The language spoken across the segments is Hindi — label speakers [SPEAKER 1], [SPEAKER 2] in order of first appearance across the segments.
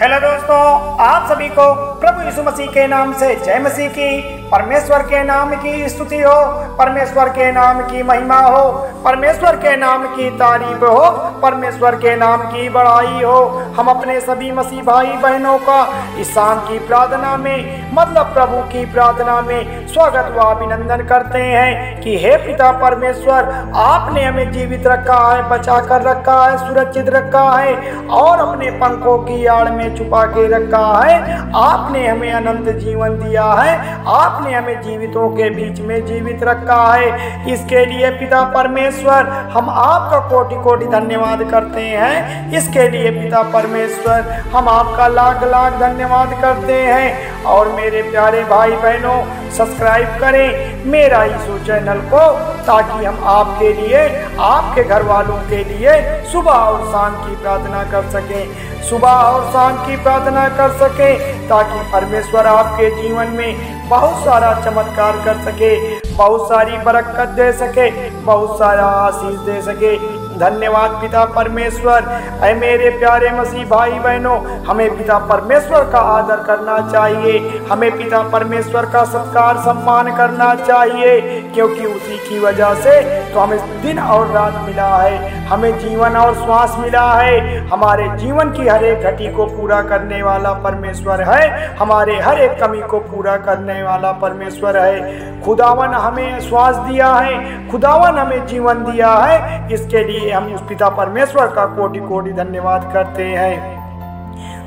[SPEAKER 1] हेलो दोस्तों, आप सभी को प्रभु यीशु मसीह के नाम से जय मसीह की। परमेश्वर के नाम की स्तुति हो, परमेश्वर के नाम की महिमा हो, परमेश्वर के नाम की तारीफ हो, परमेश्वर के नाम की बड़ाई हो। हम अपने सभी मसीह भाई बहनों का इस शाम की प्रार्थना में, मतलब प्रभु की प्रार्थना में स्वागत व अभिनंदन करते हैं कि हे पिता परमेश्वर, आपने हमें जीवित रखा है, बचा कर रखा है, सुरक्षित रखा है और अपने पंखों की आड़ में छुपा के रखा है। आपने हमें अनंत जीवन दिया है, आपने हमें जीवितों के बीच में जीवित रखा है। इसके लिए पिता परमेश्वर हम आपका कोटि कोटि धन्यवाद करते हैं। इसके लिए पिता परमेश्वर हम आपका लाख लाख धन्यवाद करते हैं। और मेरे प्यारे भाई बहनों, सब्सक्राइब करें मेरा यीशु चैनल को, ताकि हम आपके लिए, आपके घर वालों के लिए सुबह और शाम की प्रार्थना कर सकें, सुबह और शाम की प्रार्थना कर सके, ताकि परमेश्वर आपके जीवन में बहुत सारा चमत्कार कर सके, बहुत सारी बरकत दे सके, बहुत सारा आशीष दे सके। धन्यवाद पिता परमेश्वर। ऐ मेरे प्यारे मसीह भाई बहनों, हमें पिता परमेश्वर का आदर करना चाहिए, हमें पिता परमेश्वर का सत्कार सम्मान करना चाहिए, क्योंकि उसी की वजह से तो हमें दिन और रात मिला है, हमें जीवन और श्वास मिला है। हमारे जीवन की हर एक घटी को पूरा करने वाला परमेश्वर है, हमारे हर एक कमी को पूरा करने वाला परमेश्वर है। खुदावन हमें श्वास दिया है, खुदावन हमें जीवन दिया है। इसके लिए हम उस पिता परमेश्वर का कोटि कोटि धन्यवाद करते हैं।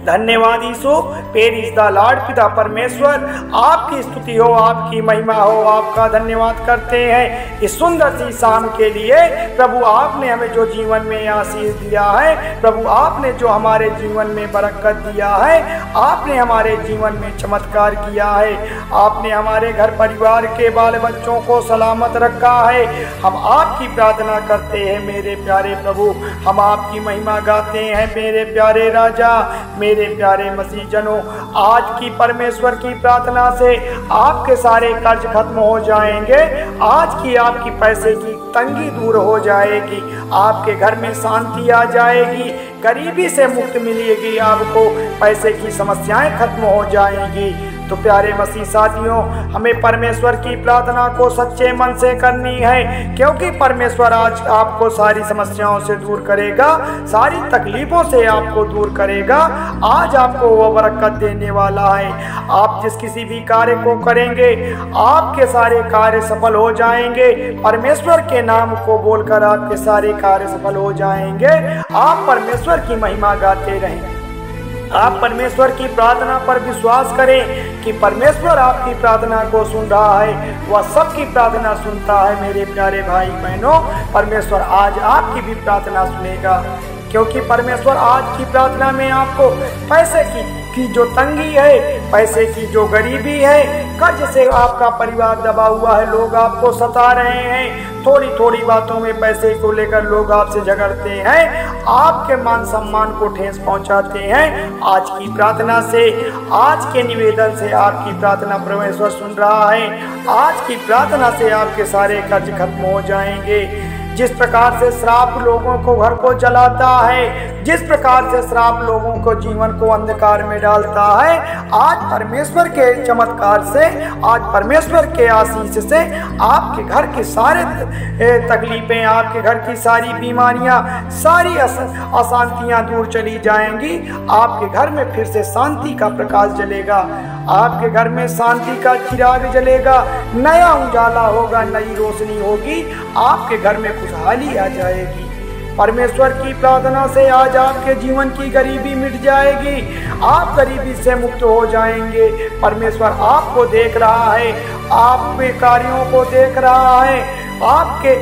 [SPEAKER 1] धन्यवाद यीशु, पेरिस द लॉर्ड। पिता परमेश्वर आपकी स्तुति हो, आपकी महिमा हो, आपका धन्यवाद करते हैं इस सुंदर सी शाम के लिए। प्रभु आपने हमें जो जीवन में आशीष दिया है, प्रभु आपने जो हमारे जीवन में बरकत दिया है, आपने हमारे जीवन में चमत्कार किया है, आपने हमारे घर परिवार के बाल बच्चों को सलामत रखा है। हम आपकी प्रार्थना करते हैं मेरे प्यारे प्रभु, हम आपकी महिमा गाते हैं मेरे प्यारे राजा। मेरे प्यारे मसीह जनों, आज की परमेश्वर की प्रार्थना से आपके सारे कर्ज खत्म हो जाएंगे, आज की आपकी पैसे की तंगी दूर हो जाएगी, आपके घर में शांति आ जाएगी, गरीबी से मुक्त मिलेगी, आपको पैसे की समस्याएं खत्म हो जाएंगी। तो प्यारे मसीह साथियों, हमें परमेश्वर की प्रार्थना को सच्चे मन से करनी है, क्योंकि परमेश्वर आज आपको सारी समस्याओं से दूर करेगा, सारी तकलीफों से आपको दूर करेगा। आज आपको वो बरकत देने वाला है। आप जिस किसी भी कार्य को करेंगे, आपके सारे कार्य सफल हो जाएंगे। परमेश्वर के नाम को बोलकर आपके सारे कार्य सफल हो जाएंगे। आप परमेश्वर की महिमा गाते रहें। आप परमेश्वर की प्रार्थना पर विश्वास करें कि परमेश्वर आपकी प्रार्थना को सुन रहा है, वह सबकी प्रार्थना सुनता है। मेरे प्यारे भाई बहनों, परमेश्वर आज आपकी भी प्रार्थना सुनेगा, क्योंकि परमेश्वर आज की प्रार्थना में आपको पैसे की जो तंगी है, पैसे की जो गरीबी है, कर्ज से आपका परिवार दबा हुआ है, लोग आपको सता रहे हैं, थोड़ी थोड़ी बातों में पैसे को लेकर लोग आपसे झगड़ते हैं, आपके मान सम्मान को ठेस पहुंचाते हैं। आज की प्रार्थना से, आज के निवेदन से आपकी प्रार्थना परमेश्वर सुन रहा है। आज की प्रार्थना से आपके सारे कर्ज खत्म हो जाएंगे। जिस प्रकार से श्राप लोगों को घर को जलाता है, जिस प्रकार से श्राप लोगों को जीवन को अंधकार में डालता है, आज परमेश्वर के चमत्कार से, आज परमेश्वर के आशीष से आपके घर की सारे तकलीफें, आपके घर की सारी बीमारियां, सारी अशांतियां दूर चली जाएंगी। आपके घर में फिर से शांति का प्रकाश जलेगा, आपके घर में शांति का चिराग जलेगा, नया उजाला होगा, नई रोशनी होगी, आपके घर में खुशहाली आ जाएगी। परमेश्वर की प्रार्थना से आज आपके जीवन की गरीबी मिट जाएगी, आप गरीबी से मुक्त हो जाएंगे। परमेश्वर आपको देख रहा है, आपके कार्यों को देख रहा है, आपके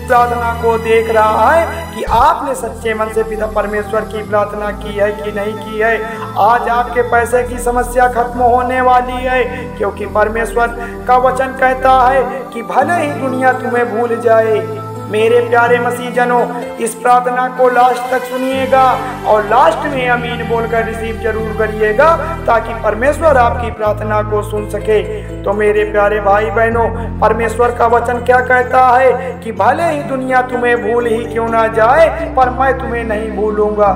[SPEAKER 1] प्रार्थना को देख रहा है कि आपने सच्चे मन से पिता परमेश्वर की प्रार्थना की है कि नहीं की है। आज आपके पैसे की समस्या खत्म होने वाली है, क्योंकि परमेश्वर का वचन कहता है कि भले ही दुनिया तुम्हें भूल जाए। मेरे प्यारे मसीह जनों, इस प्रार्थना को लास्ट तक सुनिएगा और लास्ट में आमीन बोलकर रिसीव जरूर करिएगा, ताकि परमेश्वर आपकी प्रार्थना को सुन सके। तो मेरे प्यारे भाई बहनों, परमेश्वर का वचन क्या कहता है कि भले ही दुनिया तुम्हें भूल ही क्यों ना जाए, पर मैं तुम्हें नहीं भूलूंगा।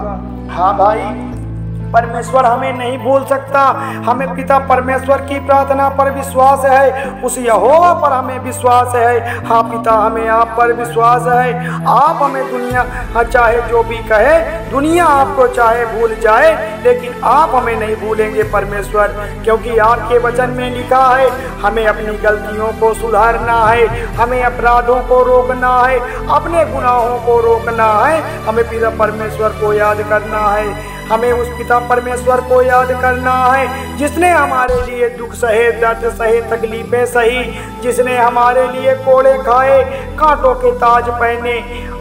[SPEAKER 1] हाँ भाई, परमेश्वर हमें नहीं भूल सकता। हमें पिता परमेश्वर की प्रार्थना पर विश्वास है, उस यहोवा पर हमें विश्वास है। हाँ पिता, हमें आप पर विश्वास है। आप हमें दुनिया चाहे जो भी कहे, दुनिया आपको चाहे भूल जाए, लेकिन आप हमें नहीं भूलेंगे परमेश्वर, क्योंकि आपके वचन में लिखा है हमें अपनी गलतियों को सुधारना है, हमें अपराधों को रोकना है, अपने गुनाहों को रोकना है, हमें पिता परमेश्वर को याद करना है। हमें उस पिता परमेश्वर को याद करना है जिसने हमारे लिए दुख सहे, दर्द सहे, तकलीफें सही, जिसने हमारे लिए कोड़े खाए, कांटों के ताज पहने।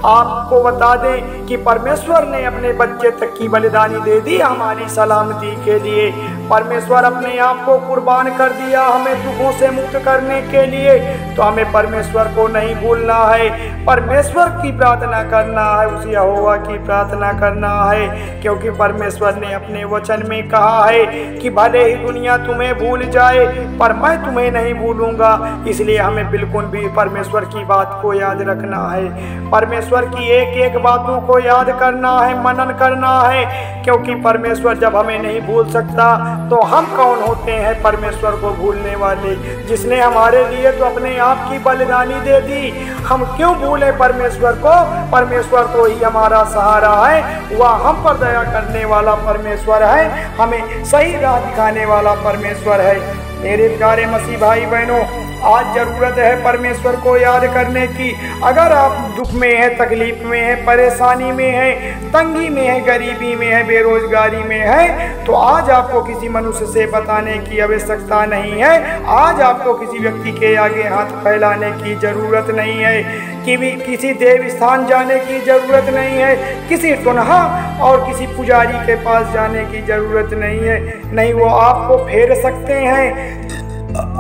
[SPEAKER 1] आपको बता दें कि परमेश्वर ने अपने बच्चे तक की बलिदानी दे दी हमारी सलामती के लिए। परमेश्वर अपने आप को कुर्बान कर दिया हमें दुखों से मुक्त करने के लिए। तो हमें परमेश्वर को नहीं भूलना है, परमेश्वर की प्रार्थना करना है, उस यहोवा की प्रार्थना करना है, क्योंकि परमेश्वर ने अपने वचन में कहा है कि भले ही दुनिया तुम्हें भूल जाए पर मैं तुम्हें नहीं भूलूंगा। इसलिए हमें बिल्कुल भी परमेश्वर की बात को याद रखना है, परमेश्वर की एक एक बातों को याद करना है, मनन करना है, क्योंकि परमेश्वर जब हमें नहीं भूल सकता तो हम कौन होते हैं परमेश्वर को भूलने वाले, जिसने हमारे लिए तो अपने आप की बलिदानी दे दी। हम क्यों भूले परमेश्वर को? परमेश्वर को ही हमारा सहारा है, वह हम पर दया करने वाला परमेश्वर है, हमें सही राह दिखाने वाला परमेश्वर है। मेरे प्यारे मसीह भाई बहनों, आज जरूरत है परमेश्वर को याद करने की। अगर आप दुख में हैं, तकलीफ में हैं, परेशानी में हैं, तंगी में हैं, गरीबी में हैं, बेरोजगारी में हैं, तो आज आपको किसी मनुष्य से बताने की आवश्यकता नहीं है। आज आपको किसी व्यक्ति के आगे हाथ फैलाने की जरूरत नहीं है, किसी देव स्थान जाने की जरूरत नहीं है, किसी सुनहा और किसी पुजारी के पास जाने की जरूरत नहीं है। नहीं, वो आपको फेर सकते हैं,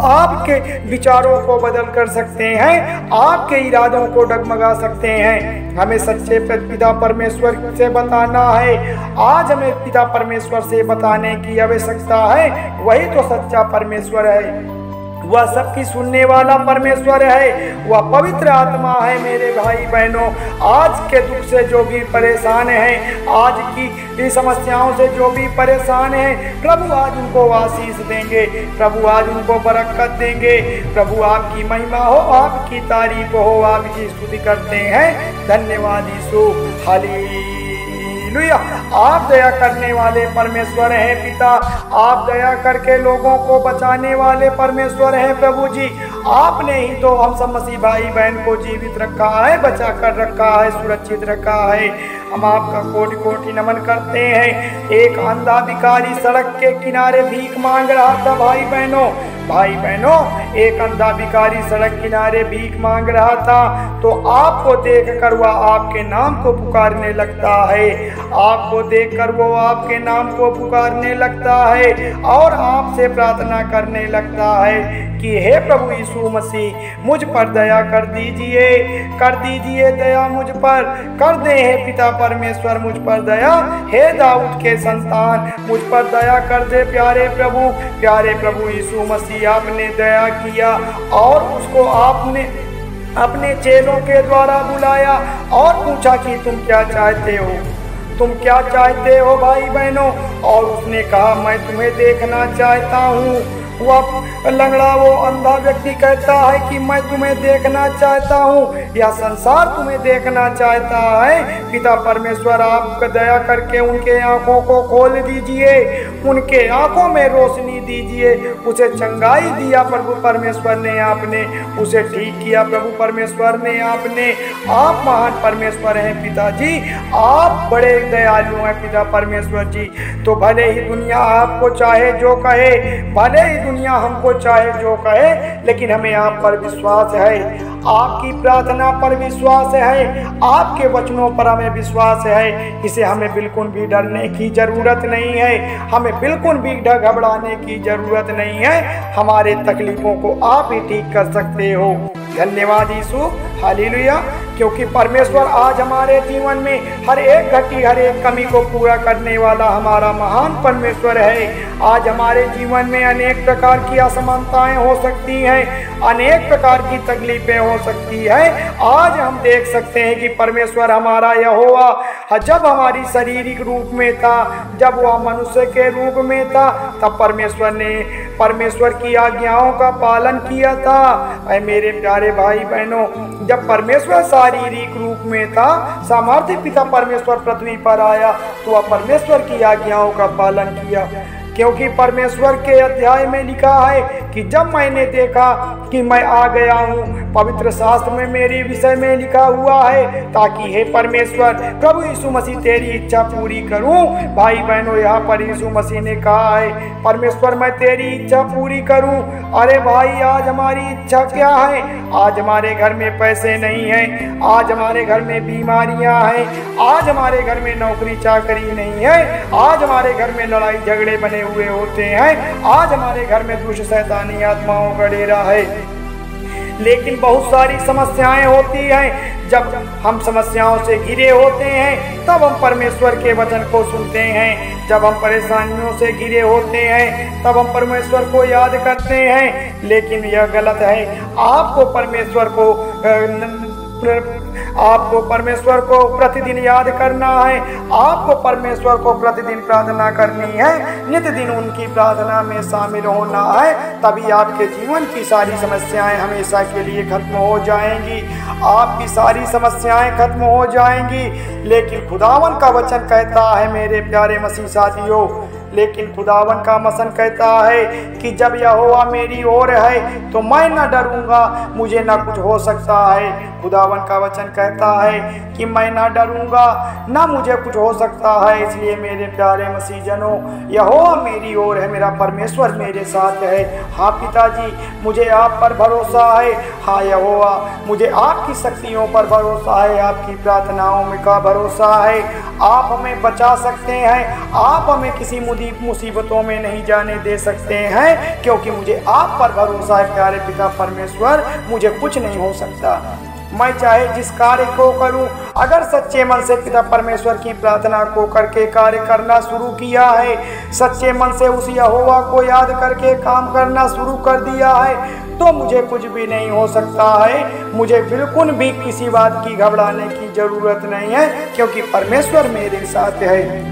[SPEAKER 1] आपके विचारों को बदल कर सकते हैं, आपके इरादों को डगमगा सकते हैं। हमें सच्चे पिता परमेश्वर से बताना है। आज हमें पिता परमेश्वर से बताने की आवश्यकता है। वही तो सच्चा परमेश्वर है, वह सबकी सुनने वाला परमेश्वर है, वह पवित्र आत्मा है। मेरे भाई बहनों, आज के दुख से जो भी परेशान हैं, आज की समस्याओं से जो भी परेशान हैं, प्रभु आज उनको आशीष देंगे, प्रभु आज उनको बरकत देंगे। प्रभु आपकी महिमा हो, आपकी तारीफ हो, आपकी स्तुति करते हैं। धन्यवाद यीशु, हालेलुया। आप दया करने वाले परमेश्वर हैं पिता, आप दया करके लोगों को बचाने वाले परमेश्वर हैं प्रभु जी। आपने ही तो हम सब मसीह भाई बहन को जीवित रखा है, बचा कर रखा है, सुरक्षित रखा है। हम आपका कोटि कोटि नमन करते हैं। एक अंधा भिखारी सड़क के किनारे भीख मांग रहा था। भाई बहनों, एक अंधा भिखारी सड़क किनारे भीख मांग रहा था, तो आपको देखकर वह आपके नाम को पुकारने लगता है, आपको देखकर वो आपके नाम को पुकारने लगता है और आपसे प्रार्थना करने लगता है कि हे प्रभु यीशु मसीह, मुझ पर दया कर दीजिए दया मुझ पर कर दे। हे पिता परमेश्वर, मुझ पर दया, हे दाऊद के संतान, मुझ पर दया कर दे। प्यारे प्रभु यीशु मसीह, आपने दया किया और उसको आपने अपने चेलों के द्वारा बुलाया और पूछा कि तुम क्या चाहते हो भाई बहनों। और उसने कहा, मैं तुम्हें देखना चाहता हूँ। वह लंगड़ा, वो अंधा व्यक्ति कहता है कि मैं तुम्हें देखना चाहता हूँ, यह संसार तुम्हें देखना चाहता है। पिता परमेश्वर, आप दया करके उनके आंखों को खोल दीजिए, उनके आंखों में रोशनी दीजिए। उसे चंगाई दिया प्रभु परमेश्वर ने, आपने उसे ठीक किया प्रभु परमेश्वर ने, आपने। आप महान परमेश्वर हैं पिताजी, आप बड़े दयालु हैं पिता परमेश्वर जी। तो भले ही दुनिया आपको चाहे जो कहे, भले ही दुनिया हमको चाहे जो कहे, लेकिन हमें आप पर विश्वास है, आपकी प्रार्थना पर विश्वास है, आपके वचनों पर हमें विश्वास है। इसे हमें बिल्कुल भी डरने की जरूरत नहीं है, हमें बिल्कुल भी घबराने की जरूरत नहीं है। हमारे तकलीफों को आप ही ठीक कर सकते हो। धन्यवाद यीशु, हालेलुया। क्योंकि परमेश्वर आज हमारे जीवन में हर एक घटी हर एक कमी को पूरा करने वाला हमारा महान परमेश्वर है। आज हमारे जीवन में अनेक प्रकार की असमानताएं हो सकती हैं, अनेक प्रकार की तकलीफें हो सकती है। आज हम देख सकते हैं कि परमेश्वर हमारा यहोवा जब हमारी शारीरिक रूप में था, जब वह मनुष्य के रूप में था, तब परमेश्वर ने परमेश्वर की आज्ञाओं का पालन किया था। ऐ मेरे प्यारे भाई बहनों, जब परमेश्वर शारीरिक रूप में था, सामर्थ्य पिता परमेश्वर पृथ्वी पर आया तो वह परमेश्वर की आज्ञाओं का पालन किया। क्योंकि परमेश्वर के अध्याय में लिखा है कि जब मैंने देखा कि मैं आ गया हूँ, पवित्र शास्त्र में मेरे विषय में लिखा हुआ है, ताकि हे परमेश्वर प्रभु यीशु मसीह तेरी इच्छा पूरी करूँ। भाई बहनों, यहाँ पर यीशु मसीह ने कहा है परमेश्वर मैं तेरी इच्छा पूरी करूँ। अरे भाई, आज हमारी इच्छा क्या है? आज हमारे घर में पैसे नहीं है, आज हमारे घर में बीमारियां हैं, आज हमारे घर में नौकरी चाकरी नहीं है, आज हमारे घर में लड़ाई झगड़े बने हुए होते हैं, आज हमारे घर में दुष्ट शैतानी आत्माओं का डेरा है। लेकिन बहुत सारी समस्याएं होती हैं। जब हम समस्याओं से घिरे होते हैं तब हम परमेश्वर के वचन को सुनते हैं। जब हम परेशानियों से घिरे होते हैं तब हम परमेश्वर को याद करते हैं। लेकिन यह गलत है। आपको परमेश्वर को प्रतिदिन याद करना है। आपको परमेश्वर को प्रतिदिन प्रार्थना करनी है, नित्य दिन उनकी प्रार्थना में शामिल होना है। तभी आपके जीवन की सारी समस्याएं हमेशा के लिए खत्म हो जाएंगी। आपकी सारी समस्याएं खत्म हो जाएंगी। लेकिन खुदावन का वचन कहता है मेरे प्यारे मसीह साथियों, लेकिन खुदावन का वचन कहता है कि जब यहोवा मेरी ओर है तो मैं न डरूंगा, मुझे न कुछ हो सकता है। खुदावन का वचन कहता है कि मैं न डरूंगा, न मुझे कुछ हो सकता है। इसलिए मेरे प्यारे मसीह जनों, यहोवा मेरी ओर है, मेरा परमेश्वर मेरे साथ है। हाँ पिताजी, मुझे आप पर भरोसा है। हाँ यहोवा, मुझे आपकी शक्तियों पर भरोसा है, आपकी प्रार्थनाओं में का भरोसा है। आप हमें बचा सकते हैं, आप हमें किसी मुसीबतों में नहीं जाने दे सकते हैं, क्योंकि मुझे आप पर भरोसा है। प्यारे पिता परमेश्वर, मुझे कुछ नहीं हो सकता। मैं चाहे जिस कार्य को करूं, अगर सच्चे मन से पिता परमेश्वर की प्रार्थना को करके कार्य करना शुरू किया है, सच्चे मन से उस यहोवा को याद करके काम करना शुरू कर दिया है, तो मुझे कुछ भी नहीं हो सकता है। मुझे बिल्कुल भी किसी बात की घबराने की जरूरत नहीं है, क्योंकि परमेश्वर मेरे साथ है।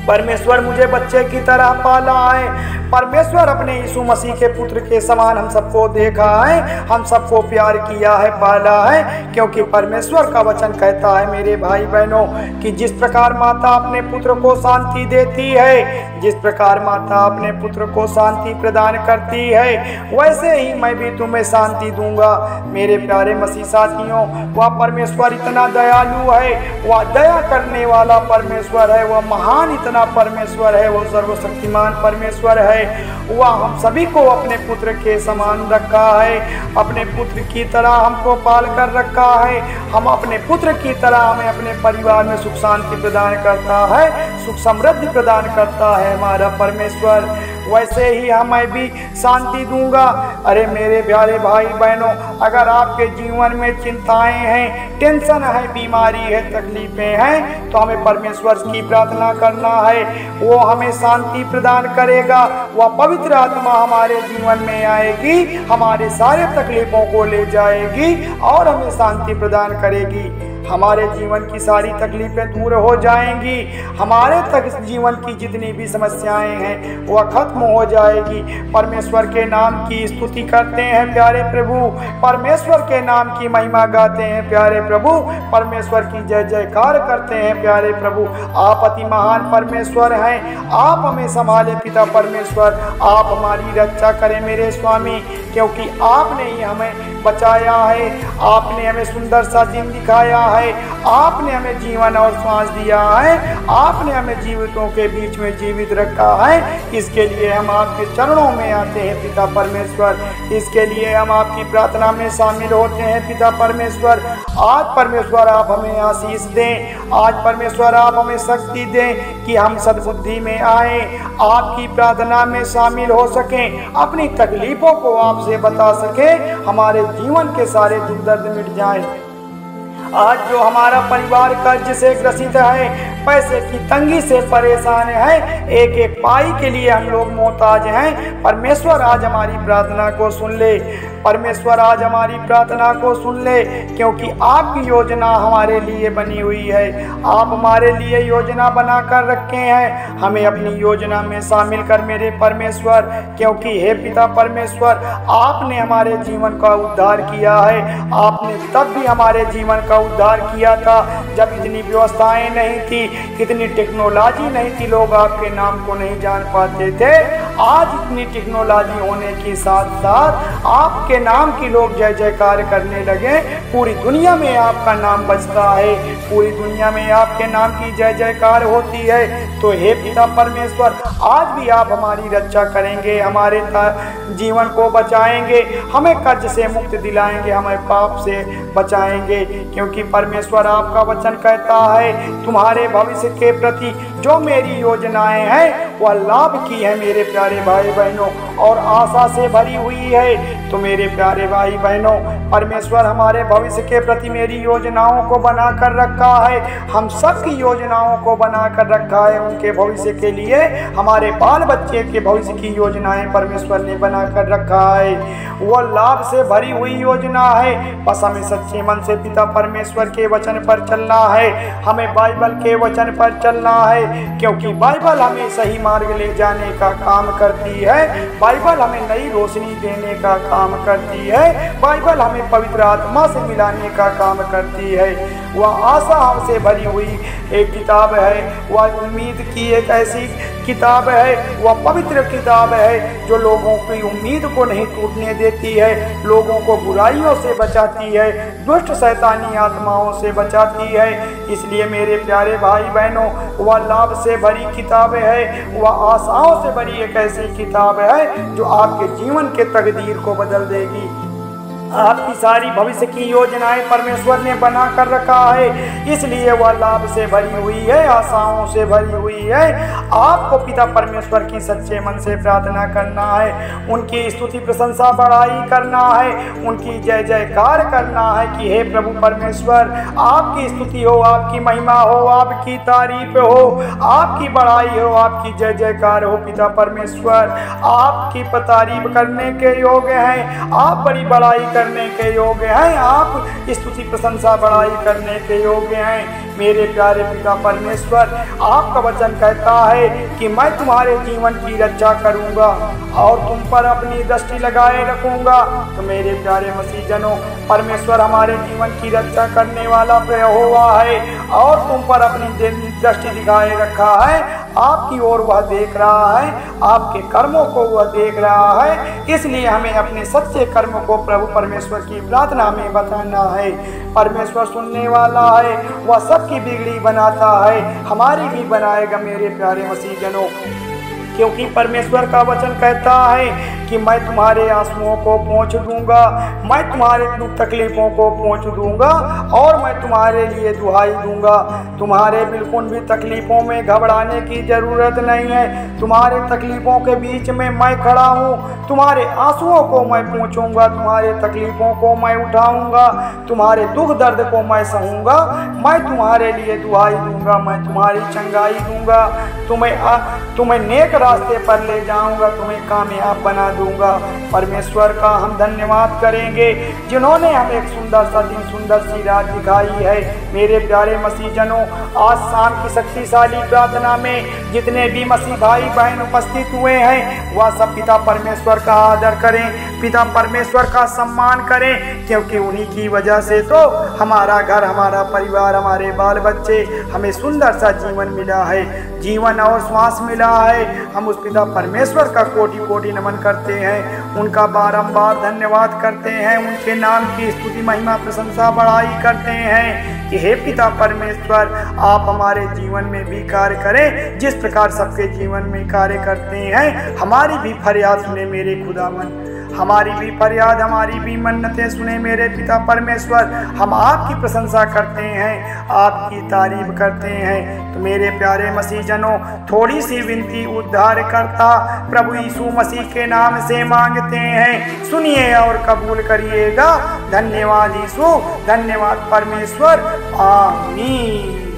[SPEAKER 1] परमेश्वर मुझे बच्चे की तरह पाला है। परमेश्वर अपने यीशु मसीह के पुत्र के समान हम सबको देखा है, हम सबको प्यार किया है, पाला है। क्योंकि परमेश्वर का वचन कहता है मेरे भाई बहनों कि जिस प्रकार माता अपने पुत्र को शांति देती है, जिस प्रकार माता अपने पुत्र को शांति प्रदान करती है, वैसे ही मैं भी तुम्हें शांति दूंगा। मेरे प्यारे मसीह साथियों, वह परमेश्वर इतना दयालु है, वह दया करने वाला परमेश्वर है, वह महान इतना परमेश्वर है, वो सर्वशक्तिमान परमेश्वर है। वह हम सभी को अपने पुत्र के समान रखा है, अपने पुत्र की तरह हमको पाल कर रखा है। हम अपने पुत्र की तरह हमें अपने परिवार में सुख शांति प्रदान करता है, सुख समृद्धि प्रदान करता है हमारा परमेश्वर। वैसे ही मैं भी शांति दूंगा। अरे मेरे प्यारे भाई बहनों, अगर आपके जीवन में चिंताएं हैं, टेंशन है, बीमारी है, तकलीफें हैं, तो हमें परमेश्वर की प्रार्थना करना है। वो हमें शांति प्रदान करेगा। वह पवित्र आत्मा हमारे जीवन में आएगी, हमारे सारे तकलीफों को ले जाएगी और हमें शांति प्रदान करेगी। हमारे जीवन की सारी तकलीफें दूर हो जाएंगी। हमारे तक जीवन की जितनी भी समस्याएं हैं वह खत्म हो जाएगी। परमेश्वर के नाम की स्तुति करते हैं प्यारे प्रभु, परमेश्वर के नाम की महिमा गाते हैं प्यारे प्रभु, परमेश्वर की जय जयकार करते हैं प्यारे प्रभु। आप अति महान परमेश्वर हैं। आप हमें संभाले पिता परमेश्वर, आप हमारी रक्षा करें मेरे स्वामी, क्योंकि आपने ही हमें बचाया है, आपने हमें सुंदर सा दिन दिखाया है, आपने हमें जीवन और श्वास दिया है, आपने हमें जीवितों के बीच में जीवित रखा है। इसके लिए हम आपके चरणों में आते हैं पिता परमेश्वर, इसके लिए हम आपकी प्रार्थना में शामिल होते हैं पिता परमेश्वर। आज परमेश्वर आप हमें आशीष दें, आज परमेश्वर आप हमें शक्ति दें कि हम सद्बुद्धि में आए, आपकी प्रार्थना में शामिल हो सकें, अपनी तकलीफों को आपसे बता सकें, हमारे जीवन के सारे दुख दर्द मिट जाएं। आज जो हमारा परिवार कर्ज से ग्रसित है, पैसे की तंगी से परेशान है, एक एक पाई के लिए हम लोग मोहताज हैं, परमेश्वर आज हमारी प्रार्थना को सुन ले। परमेश्वर आज हमारी प्रार्थना को सुन ले, क्योंकि आपकी योजना हमारे लिए बनी हुई है। आप हमारे लिए योजना बना कर रखे हैं, हमें अपनी योजना में शामिल कर मेरे परमेश्वर, क्योंकि हे पिता परमेश्वर, आपने हमारे जीवन का उद्धार किया है। आपने तब भी हमारे जीवन का उद्धार किया था जब इतनी व्यवस्थाएं नहीं थी, कितनी टेक्नोलॉजी नहीं थी, लोग आपके नाम को नहीं जान पाते थे। आज इतनी टेक्नोलॉजी होने के साथ साथ आपके नाम की लोग जय जयकार करने लगे। पूरी दुनिया में आपका नाम बजता है, पूरी दुनिया में आपके नाम की जय जयकार होती है। तो हे पिता परमेश्वर, आज भी आप हमारी रक्षा करेंगे, हमारे जीवन को बचाएंगे, हमें कर्ज से मुक्त दिलाएंगे, हमें पाप से बचाएंगे, क्योंकि परमेश्वर आपका वचन कहता है तुम्हारे भविष्य के प्रति जो मेरी योजनाएं हैं वह लाभ की है मेरे प्यारे भाई बहनों, और आशा से भरी हुई है। तो मेरे प्यारे भाई बहनों, परमेश्वर हमारे भविष्य के प्रति मेरी योजनाओं को बना कर रखा है, हम सबकी योजनाओं को बना कर रखा है। उनके भविष्य के लिए, हमारे बाल बच्चे के भविष्य की योजनाएं परमेश्वर ने बना कर रखा है। वह लाभ से भरी हुई योजना है। बस हमें सच्चे मन से पिता परमेश्वर के वचन पर चलना है, हमें बाइबल के वचन पर चलना है, क्योंकि बाइबल हमें सही मार्ग ले जाने का काम करती है। बाइबल हमें नई रोशनी देने का काम करती है। बाइबल हमें पवित्र आत्मा से मिलाने का काम करती है। वह आशा हमसे भरी हुई एक किताब है, वह उम्मीद की एक ऐसी किताब है, वह पवित्र किताब है जो लोगों की उम्मीद को नहीं टूटने देती है, लोगों को बुराइयों से बचाती है, दुष्ट शैतानी आत्माओं से बचाती है। इसलिए मेरे प्यारे भाई बहनों, वह लाभ से भरी किताब है, वह आशाओं से भरी एक ऐसी किताब है जो आपके जीवन के तकदीर को बदल देगी। आपकी सारी भविष्य की योजनाएं परमेश्वर ने बना कर रखा है, इसलिए वह लाभ से भरी हुई है, आशाओं से भरी हुई है। आपको पिता परमेश्वर की सच्चे मन से प्रार्थना करना है, उनकी स्तुति प्रशंसा बड़ाई करना है, उनकी जय जयकार करना है कि हे प्रभु परमेश्वर, आपकी स्तुति हो, आपकी महिमा हो, आपकी तारीफ हो, आपकी बड़ाई हो, आपकी जय जयकार हो। पिता परमेश्वर, आपकी तारीफ करने के योग्य हैं, आप बड़ी बड़ाई करने के योग्य हैं, आप स्तुति प्रशंसा बड़ाई करने के योग्य हैं। मेरे प्यारे पिता परमेश्वर, आपका वचन कहता है कि मैं तुम्हारे जीवन की रक्षा करूंगा और तुम पर अपनी दृष्टि लगाए रखूंगा। तो मेरे प्यारे मसीह जनों, परमेश्वर हमारे जीवन की रक्षा करने वाला यहोवा है और तुम पर अपनी दृष्टि दिखाए रखा है। आपकी ओर वह देख रहा है, आपके कर्मों को वह देख रहा है। इसलिए हमें अपने सच्चे कर्म को प्रभु परमेश्वर की प्रार्थना में बताना है। परमेश्वर सुनने वाला है, वह सबकी बिगड़ी बनाता है, हमारी भी बनाएगा मेरे प्यारे मसीह जनों, क्योंकि परमेश्वर का वचन कहता है कि मैं तुम्हारे आंसुओं को पोंछ दूंगा, मैं तुम्हारे दुख तकलीफों को पोंछ दूंगा और मैं तुम्हारे लिए दुहाई दूंगा। तुम्हारे बिल्कुल भी तकलीफों में घबराने की जरूरत नहीं है। तुम्हारे तकलीफों के बीच में मैं खड़ा हूँ, तुम्हारे आंसुओं को मैं पोंछूंगा, तुम्हारे तकलीफों को मैं उठाऊंगा, तुम्हारे दुख दर्द को मैं सहूंगा, मैं तुम्हारे लिए दुहाई दूंगा, मैं तुम्हारी चंगाई दूंगा, तुम्हें नेक रास्ते पर ले जाऊंगा, तुम्हें कामयाब बना दूंगा। परमेश्वर का हम धन्यवाद करेंगे जिन्होंने हमें एक सुंदर सा दिन, सुंदर सी रात दिखाई है। मेरे प्यारे मसीह जनों, आज शाम की शक्तिशाली प्रार्थना में जितने भी मसीह भाई बहन उपस्थित हुए हैं, वह सब पिता परमेश्वर का आदर करें, पिता परमेश्वर का सम्मान करें, क्योंकि उन्हीं की वजह से तो हमारा घर, हमारा परिवार, हमारे बाल बच्चे, हमें सुंदर सा जीवन मिला है, जीवन और श्वास मिला है। हम उस पिता परमेश्वर का कोटि कोटि नमन करते हैं, उनका बारंबार धन्यवाद करते हैं, उनके नाम की स्तुति महिमा प्रशंसा बड़ाई करते हैं कि हे पिता परमेश्वर, आप हमारे जीवन में भी कार्य करें जिस प्रकार सबके जीवन में कार्य करते हैं। हमारी भी फरियाद सुने मेरे खुदावन, हमारी भी फरियाद, हमारी भी मन्नतें सुने मेरे पिता परमेश्वर। हम आपकी प्रशंसा करते हैं, आपकी तारीफ करते हैं। तो मेरे प्यारे मसीह जनों, थोड़ी सी विनती उद्धार करता प्रभु यीशु मसीह के नाम से मांगते हैं, सुनिए और कबूल करिएगा। धन्यवाद यीशु, धन्यवाद परमेश्वर, आमीन।